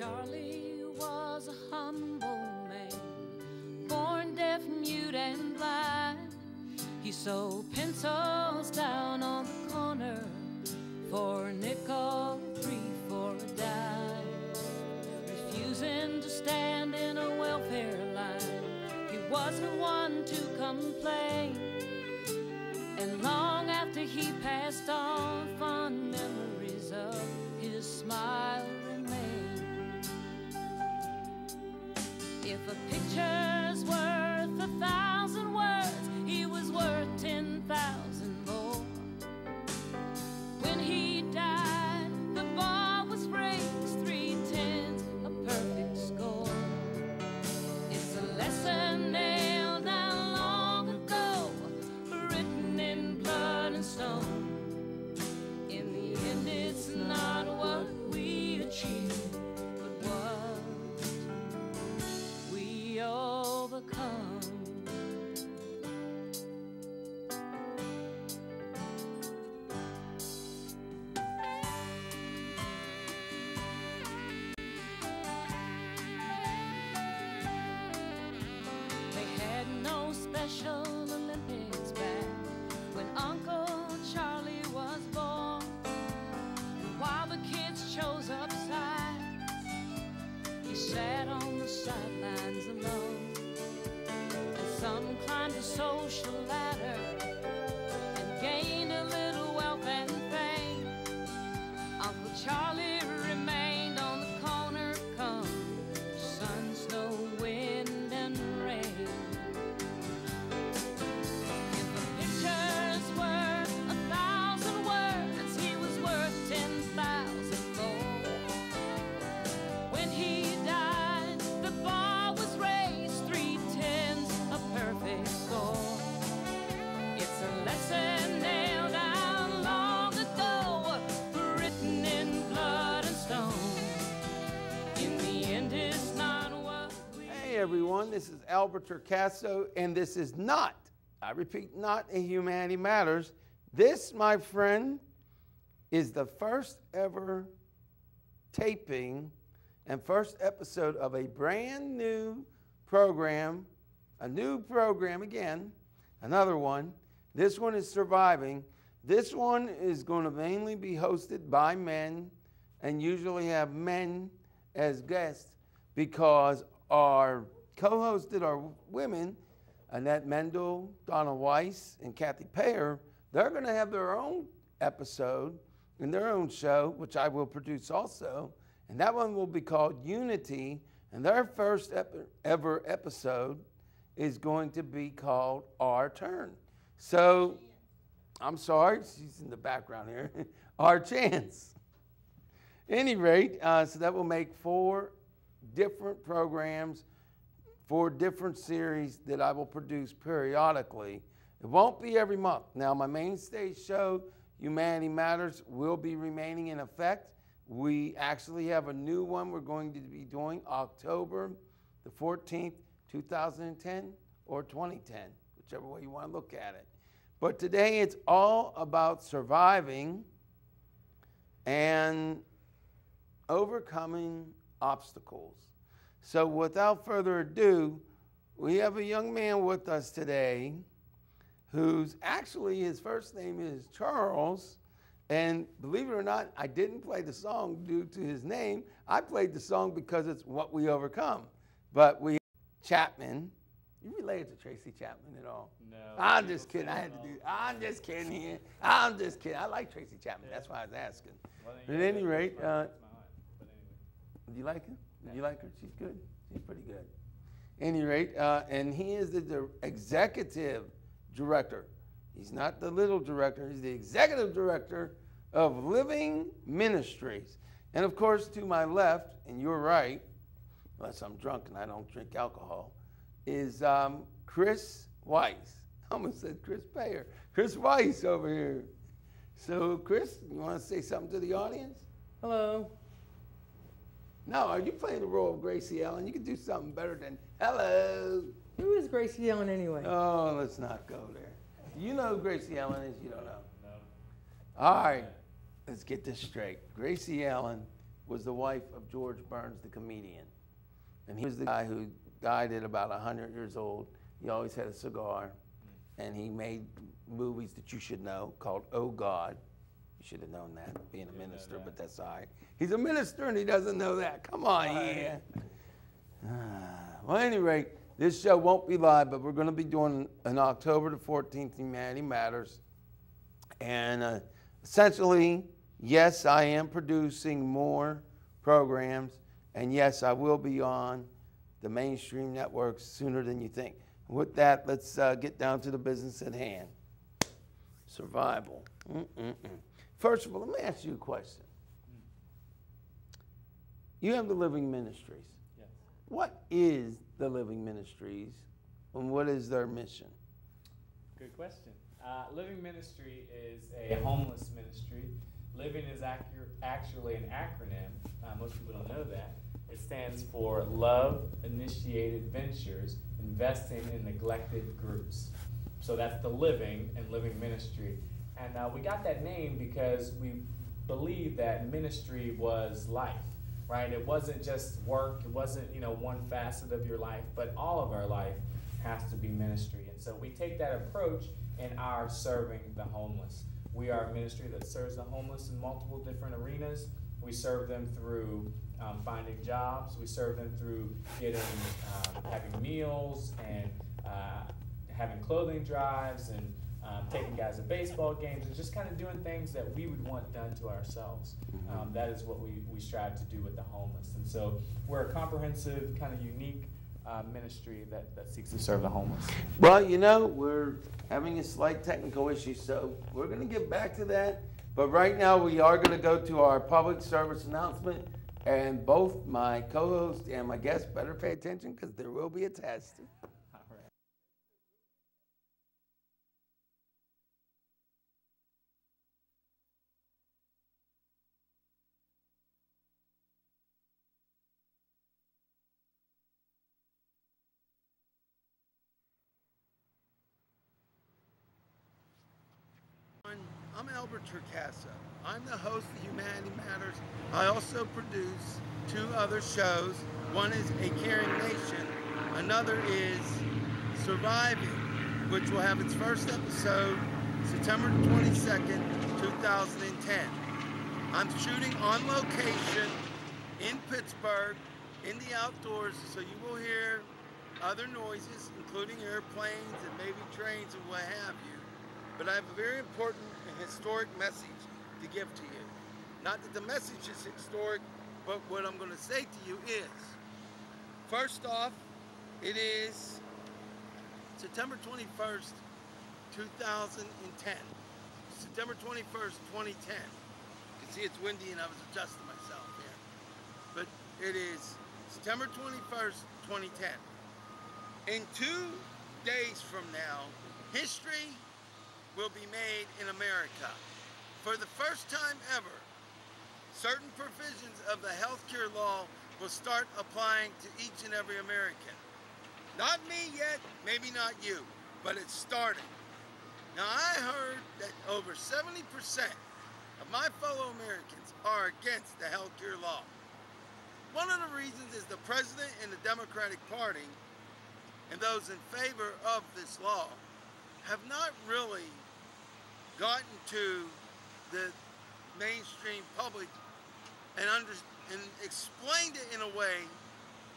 Charlie was a humble man, born deaf, mute, and blind. He sold pencils down on the corner for a nickel, 3 for a dime. Refusing to stand in a welfare line, he wasn't one to complain. And long after he passed on, fond memories of his smile remain. If a picture's worth 1,000 words, he was worth 10,000 more. When he died, the bar was raised 3 tens, a perfect score. It's a lesson nailed down long ago, written in blood and stone. In the end, it's not what we achieve, but what we overcome. They had no Special Olympics back when Uncle Charlie was born. And while the kids chose up sides, he sat on the sidelines alone. And some climbed the social ladder and gained a little wealth and fame. Uncle Charlie remained on the corner come sun, snow, wind, and rain. If a picture's worth 1,000 words, he was worth 10,000 more. When he died, the bar was raised 3 tens, a perfect score. It's a lesson nailed down long ago, written in blood and stone. In the end, it's not what we... Hey everyone, this is Albert Torcaso, and this is not, I repeat, not a Humanity Matters. This, my friend, is the first ever taping and first episode of a brand new program, a new program again, another one. This one is surviving. This one is going to mainly be hosted by men and usually have men as guests because our co-hosted are women, Annette Mendel, Donna Weiss, and Kathy Payer. They're going to have their own episode in their own show, which I will produce also. And that one will be called Unity. And their first ever episode is going to be called Our Turn. So, I'm sorry, she's in the background here. Our Chance. Any rate, so that will make 4 different programs, 4 different series that I will produce periodically. It won't be every month. Now, my mainstay show, Humanity Matters, will be remaining in effect. We actually have a new one we're going to be doing October the 14th, 2010 or 2010, whichever way you want to look at it. But today it's all about surviving and overcoming obstacles. So without further ado, we have a young man with us today who's actually, his first name is Charles. And believe it or not, I didn't play the song due to his name. I played the song because it's what we overcome. But we, Chapman, you related to Tracy Chapman at all? No. I'm just kidding. I had to do. I'm just kidding here. I'm just kidding. I like Tracy Chapman. Yeah. That's why I was asking. Well, at any rate, do you like her? Do you like her? She's good. She's pretty good. Any rate, and he is the executive director. He's not the little director. He's the executive director of Living Ministries. And of course, to my left, and your right, unless I'm drunk and I don't drink alcohol, is Chris Weiss. I almost said Chris Payer. Chris Weiss over here. So, Chris, you want to say something to the audience? Hello. No, are you playing the role of Gracie Allen? You can do something better than hello. Who is Gracie Allen anyway? Oh, let's not go there. You know who Gracie Allen is? You don't know? No. All right, let's get this straight. Gracie Allen was the wife of George Burns, the comedian. And he was the guy who died at about 100 years old. He always had a cigar. And he made movies that you should know called Oh God. You should have known that, being a minister, but that's all right. He's a minister and he doesn't know that. Come on, yeah. Well, at any rate, this show won't be live, but we're going to be doing on October the 14th, Humanity Matters. And essentially, yes, I am producing more programs. And yes, I will be on the mainstream networks sooner than you think. With that, let's get down to the business at hand. Survival. First of all, let me ask you a question. You have the Living Ministries. Yes. What is the Living Ministries and what is their mission? Good question. Living Ministry is a homeless ministry. Living is actually an acronym. Most people don't know that. It stands for Love Initiated Ventures, Investing in Neglected Groups. So that's the Living and Living Ministry. And we got that name because we believe that ministry was life, right? It wasn't just work. It wasn't, one facet of your life, but all of our life has to be ministry. And so we take that approach in our serving the homeless. We are a ministry that serves the homeless in multiple different arenas. We serve them through finding jobs. We serve them through having meals and having clothing drives and taking guys to baseball games and just kind of doing things that we would want done to ourselves. That is what we strive to do with the homeless. And so we're a comprehensive, kind of unique ministry that seeks to serve the homeless. Well, we're having a slight technical issue, so we're going to get back to that. But right now, we are going to go to our public service announcement, and both my co-host and my guest better pay attention because there will be a test. All right. I'm Albert Torcaso. I'm the host of Humanity Matters. I also produce two other shows. One is A Caring Nation. Another is Surviving, which will have its first episode September 22nd, 2010. I'm shooting on location in Pittsburgh, in the outdoors, so you will hear other noises, including airplanes and maybe trains and what have you. But I have a very important and historic message to give to you. Not that the message is historic, but what I'm going to say to you is, first off, it is September 21st, 2010. September 21st, 2010. You can see it's windy and I was adjusting myself here. But it is September 21st, 2010. In 2 days from now, history will be made in America. For the first time ever, certain provisions of the healthcare law will start applying to each and every American. Not me yet, maybe not you, but it's starting. Now I heard that over 70% of my fellow Americans are against the healthcare law. One of the reasons is the president and the Democratic Party and those in favor of this law have not really gotten to the mainstream public and explained it in a way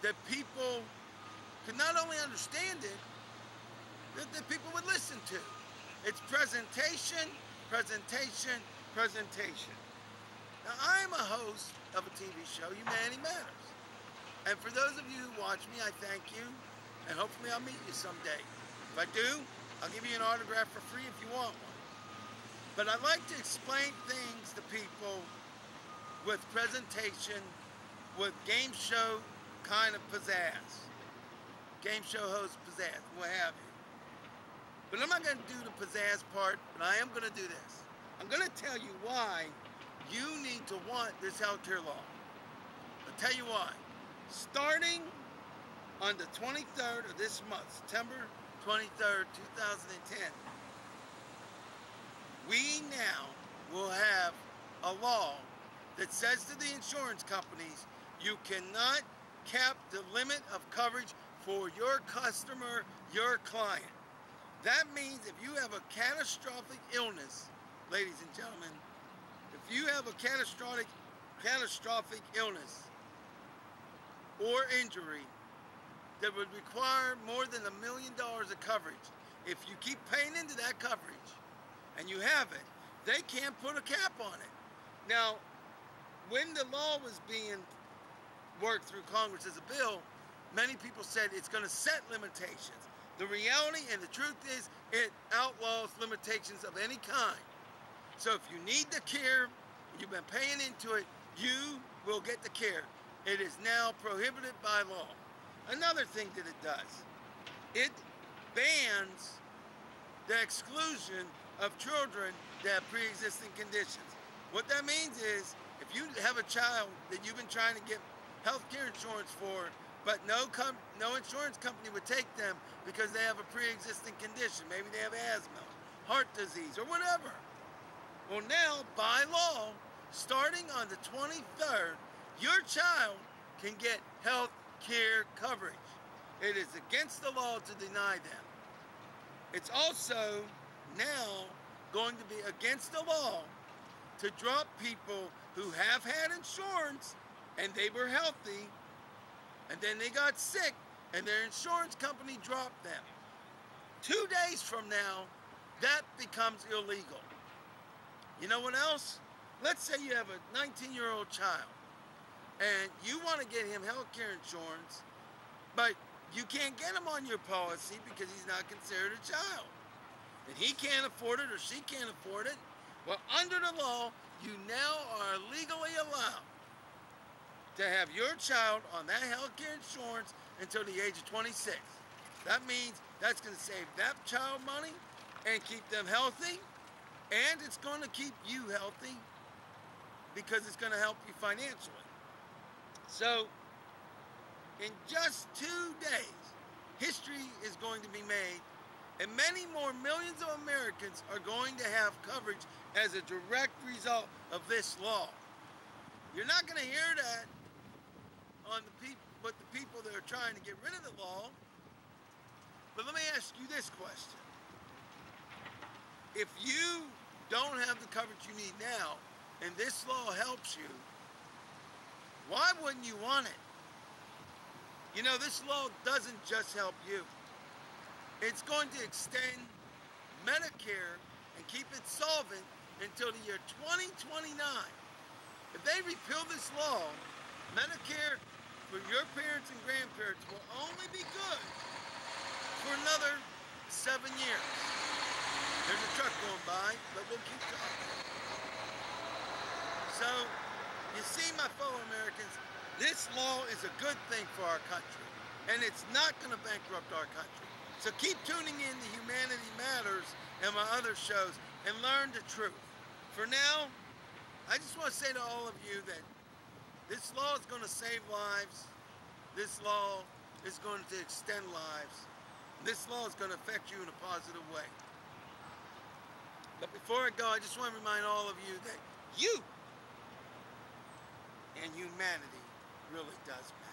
that people could not only understand it, that people would listen to. It's presentation, presentation, presentation. Now, I'm a host of a TV show, Humanity Matters. And for those of you who watch me, I thank you, and hopefully I'll meet you someday. If I do, I'll give you an autograph for free if you want one. But I like to explain things to people with presentation, with game show kind of pizzazz. Game show host pizzazz, what have you. But I'm not going to do the pizzazz part, but I am going to do this. I'm going to tell you why you need to want this healthcare law. I'll tell you why. Starting on the 23rd of this month, September 23rd, 2010, we now will have a law that says to the insurance companies, you cannot cap the limit of coverage for your customer, your client. That means if you have a catastrophic illness, ladies and gentlemen, if you have a catastrophic illness or injury that would require more than $1 million of coverage, if you keep paying into that coverage and you have it, they can't put a cap on it. Now, when the law was being worked through Congress as a bill, many people said it's going to set limitations. The reality and the truth is it outlaws limitations of any kind. So if you need the care, you've been paying into it, you will get the care. It is now prohibited by law. Another thing that it does, it bans the exclusion of children that have pre-existing conditions. What that means is, if you have a child that you've been trying to get health care insurance for, but no insurance company would take them because they have a pre-existing condition. Maybe they have asthma, heart disease, or whatever. Well, now, by law, starting on the 23rd, your child can get health care coverage. It is against the law to deny them. It's also now going to be against the law to drop people who have had insurance and they were healthy, and then they got sick and their insurance company dropped them. 2 days from now, that becomes illegal. You know what else? Let's say you have a 19-year-old child and you want to get him health care insurance, but you can't get him on your policy because he's not considered a child. And he can't afford it or she can't afford it. Well, under the law, you now are legally allowed to have your child on that health care insurance until the age of 26. That means that's going to save that child money and keep them healthy, and it's going to keep you healthy because it's going to help you financially. So, in just 2 days, history is going to be made, and many more millions of Americans are going to have coverage as a direct result of this law. You're not going to hear that on the people that are trying to get rid of the law. But let me ask you this question. If you don't have the coverage you need now, and this law helps you, why wouldn't you want it? You know, this law doesn't just help you. It's going to extend Medicare and keep it solvent until the year 2029. If they repeal this law, Medicare for your parents and grandparents will only be good for another 7 years. There's a truck going by, but we'll keep talking. So, you see, my fellow Americans, this law is a good thing for our country, and it's not going to bankrupt our country. So keep tuning in to Humanity Matters and my other shows and learn the truth. For now, I just want to say to all of you that this law is going to save lives. This law is going to extend lives. This law is going to affect you in a positive way. But before I go, I just want to remind all of you that you and humanity really does matter.